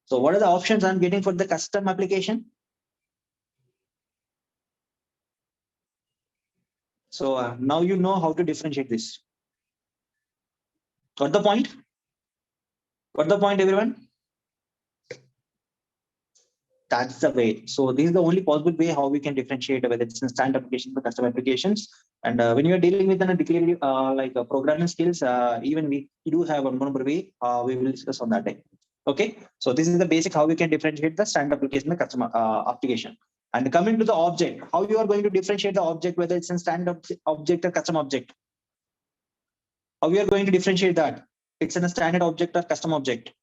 So what are the options I'm getting for the custom application? So now you know how to differentiate this. Got the point? Got the point, everyone? That's the way. So this is the only possible way how we can differentiate whether it's in standard applications or custom applications. And when you are dealing with a declarative programming skills, even we do have one more way. We will discuss on that day. Okay. So this is the basic how we can differentiate the standard application and custom application. And coming to the object, how you are going to differentiate the object whether it's in standard object or custom object. How we are going to differentiate that? It's in a standard object or custom object.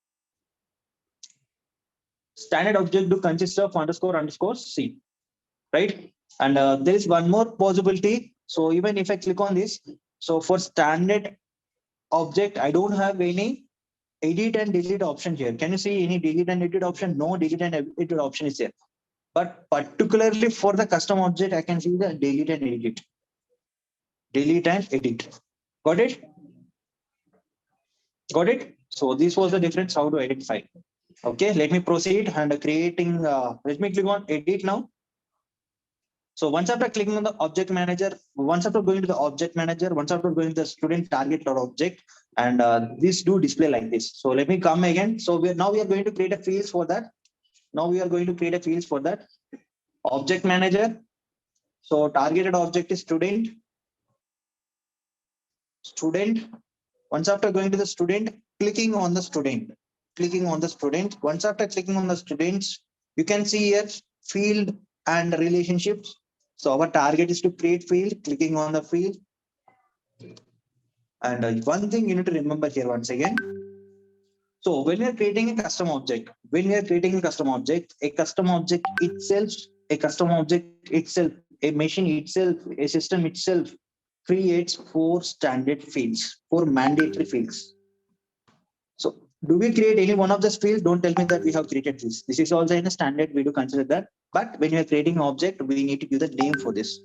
Standard object do consist of underscore C, right? And there is one more possibility. So even if I click on this, so for standard object, I don't have any edit and delete option here. Can you see any delete and edit option? No delete and edit option is there. But particularly for the custom object, I can see the delete and edit. Delete and edit. Got it? Got it? So this was the difference how to identify. Okay, let me proceed and creating, let me click on edit now. So once after clicking on the object manager, once after going to the object manager, once after going to the student target or object, and this do display like this. So let me come again. So now we are going to create a fields for that. Now we are going to create a fields for that. Object manager. So targeted object is student. Student. Once after going to the student, clicking on the student. Clicking on the student. Once after clicking on the students, you can see here field and relationships. So our target is to create field, clicking on the field. And one thing you need to remember here once again. So when we are creating a custom object, a custom object itself, a machine itself, a system itself creates 4 standard fields, 4 mandatory fields. So do we create any one of those fields? Don't tell me that we have created this. This is also in a standard, we do consider that. But when you are creating an object, we need to give the name for this.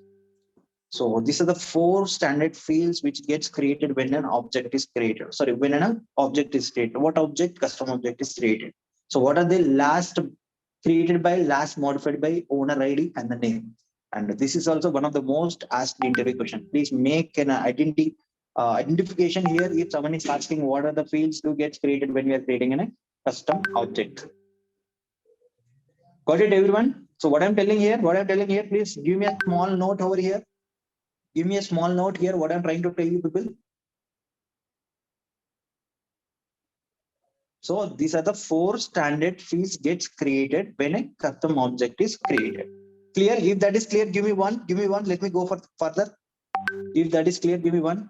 So these are the 4 standard fields which gets created when an object is created. Sorry, when an object is created. What object? Custom object is created. So what are the last created by, last modified by owner ID and the name? And this is also one of the most asked interview question. Please make an identification here if someone is asking what are the fields to get created when we are creating a custom object. Got it, everyone? So what I'm telling here, please give me a small note over here. Give me a small note here, what I'm trying to tell you people. So these are the 4 standard fields gets created when a custom object is created. Clear? If that is clear, give me one. Let me go for further. If that is clear, give me one.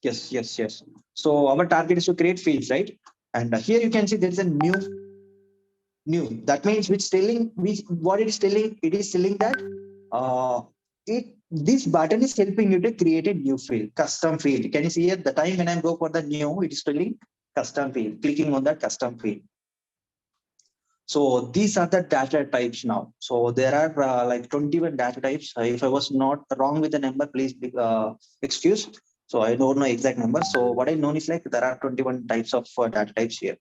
Yes. So our target is to create fields, right? And here you can see there is a new. That means what it is telling? It is telling that this button is helping you to create a new field, custom field. Can you see at the time when I go for the new, it is telling custom field, clicking on that custom field. So these are the data types now. So there are like 21 data types. If I was not wrong with the number, please excuse. So I don't know exact number. So what I know is like there are 21 types of data types here.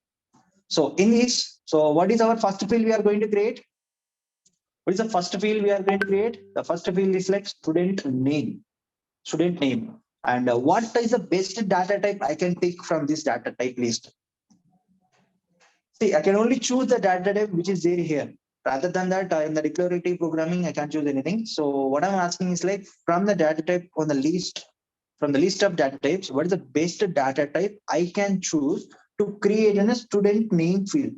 So in this, so what is our first field we are going to create? What is the first field we are going to create? The first field is like student name. And what is the best data type I can pick from this data type list? See, I can only choose the data type which is there here. Rather than that, in the declarative programming, I can't choose anything. So what I'm asking is like from the data type on the list, from the list of data types, what is the best data type I can choose to create in a student name field?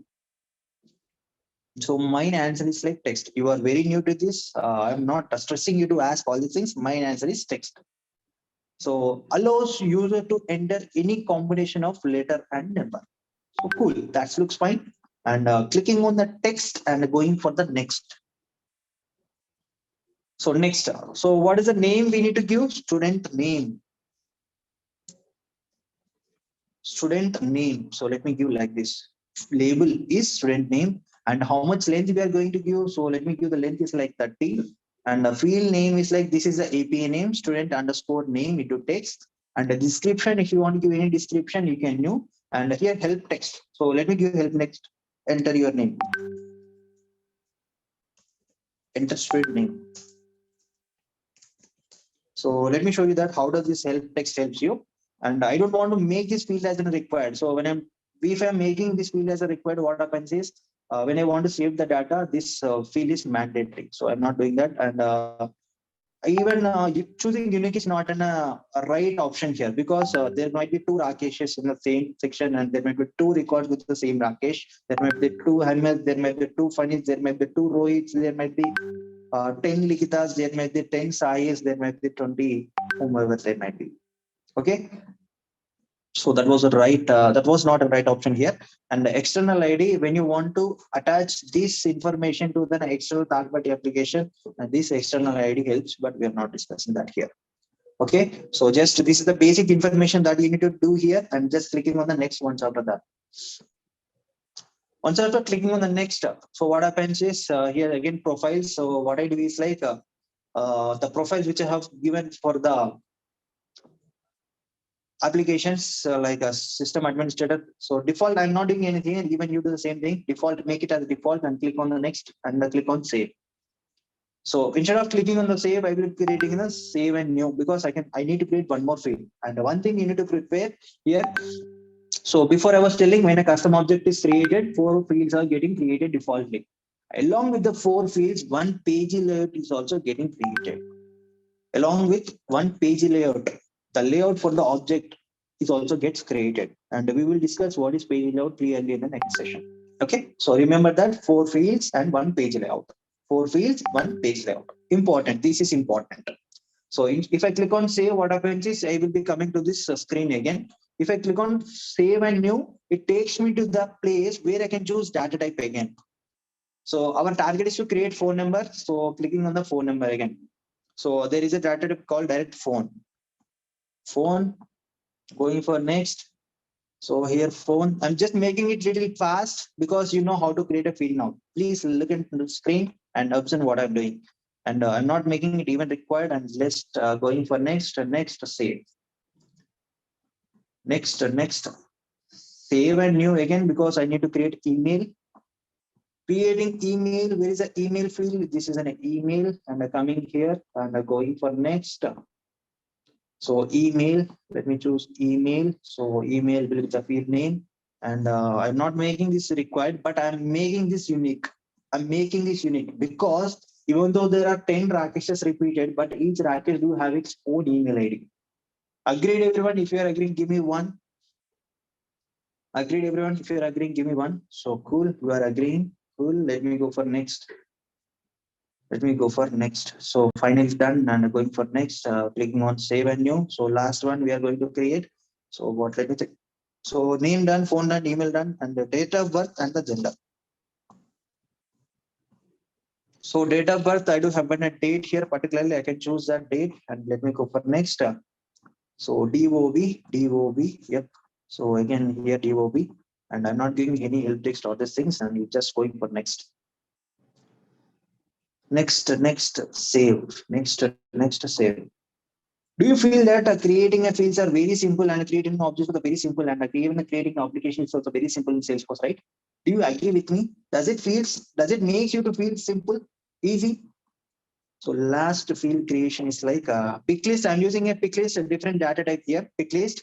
So my answer is like text. You are very new to this. I'm not stressing you to ask all these things. My answer is text. So allows user to enter any combination of letter and number. So cool, that looks fine. And clicking on the text and going for the next. So next, so what is the name we need to give? Student name. Student name. So let me give like this. Label is student name. And how much length we are going to give? So let me give the length is like 30. And the field name is like, this is the API name, student underscore name into text. And the description, if you want to give any description, you can do. And here help text. So let me give help next. enter your name, enter street name. So let me show you that how does this help text helps you. And I don't want to make this field as a required. So if I'm making this field as a required, what happens is when I want to save the data, this field is mandatory. So I'm not doing that. And even choosing unique is not a right option here, because there might be two Rakeshes in the same section, and there might be two records with the same Rakesh. There might be two Hermes, there might be two Fanis, there might be two Rohits, there might be 10 Likitas, there might be 10 Sais, there might be 20 whomever there might be. Okay. So that was that was not a right option here. And the external ID, when you want to attach this information to the external third party application, this external ID helps, but we are not discussing that here. Okay, so just this is the basic information that you need to do here, and just clicking on the next once after that. Once after clicking on the next, so what happens is here again profiles. So what I do is like the profiles which I have given for the applications like a system administrator. So default, I'm not doing anything, and even you do the same thing. Default, make it as default and click on the next and click on save. So instead of clicking on the save, I will be creating a save and new, because I need to create one more field. And one thing you need to prepare here. So before I was telling, when a custom object is created, 4 fields are getting created defaultly. Along with the 4 fields, one page layout is also getting created. Along with one page layout, the layout for the object is also gets created. And we will discuss what is page layout clearly in the next session. Okay, so remember that 4 fields and one page layout. 4 fields, one page layout. Important. This is important. So if I click on save, what happens is I will be coming to this screen again. If I click on save and new, it takes me to the place where I can choose data type again. So our target is to create phone number. So clicking on the phone number again. So there is a data type called direct phone. Phone, going for next. So here phone, I'm just making it little fast because you know how to create a field now. Please look into the screen and observe what I'm doing. And I'm not making it even required, and just going for next, save. Next, save and new again, because I need to create email. Creating email, where is the email field? This is an email, and coming here and going for next. So email, let me choose email. So email will be the field name. And I'm not making this required, but I'm making this unique. I'm making this unique because even though there are 10 Rakeshes repeated, but each Rakesh do have its own email ID. Agreed, everyone? If you are agreeing, give me one. Agreed, everyone? If you are agreeing, give me one. So cool, you are agreeing. Cool, let me go for next. Let me go for next. So finally done, and going for next, clicking on save and new. So last one we are going to create. So what, let me check. So name done, phone done, email done, and the date of birth and the gender. So date of birth, I do have a date here, particularly I can choose that date, and let me go for next. So DOB, yep. So again here DOB, and I'm not giving any help text or these things, and you're just going for next. Next, save. Next, save. Do you feel that creating a fields are very simple, and creating an object is very simple, and even creating an application is also very simple in Salesforce, right? Do you agree with me? Does it make you to feel simple, easy? So last field creation is like a pick list. I'm using a pick list, a different data type here, pick list.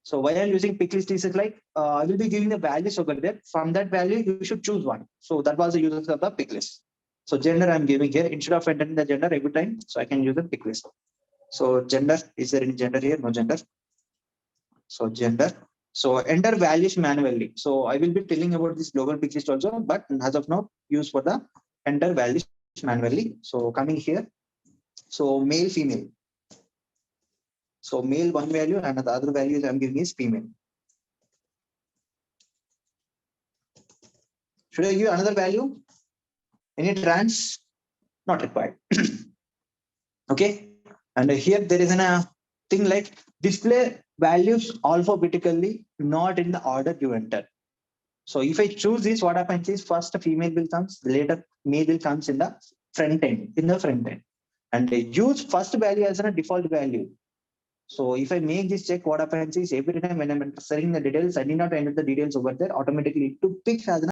So why I'm using pick list is like I will be giving the values over there. From that value, you should choose one. So that was the use of the pick list. So gender I'm giving here instead of entering the gender every time. So I can use the pick list. So gender, is there any gender here? No gender. So gender. So enter values manually. So I will be telling about this global pick list also, but as of now, use for the enter values manually. So coming here. So male, female. So male one value, and the other value I'm giving is female. Should I give another value? Any trans? Not required. Okay. And here there is a thing like display values alphabetically, not in the order you enter. So if I choose this, what happens is first female will comes, later male will comes in the front end, and they use first value as a default value. So if I make this check, what happens is every time when I'm entering the details, I need not enter the details over there, automatically to pick as an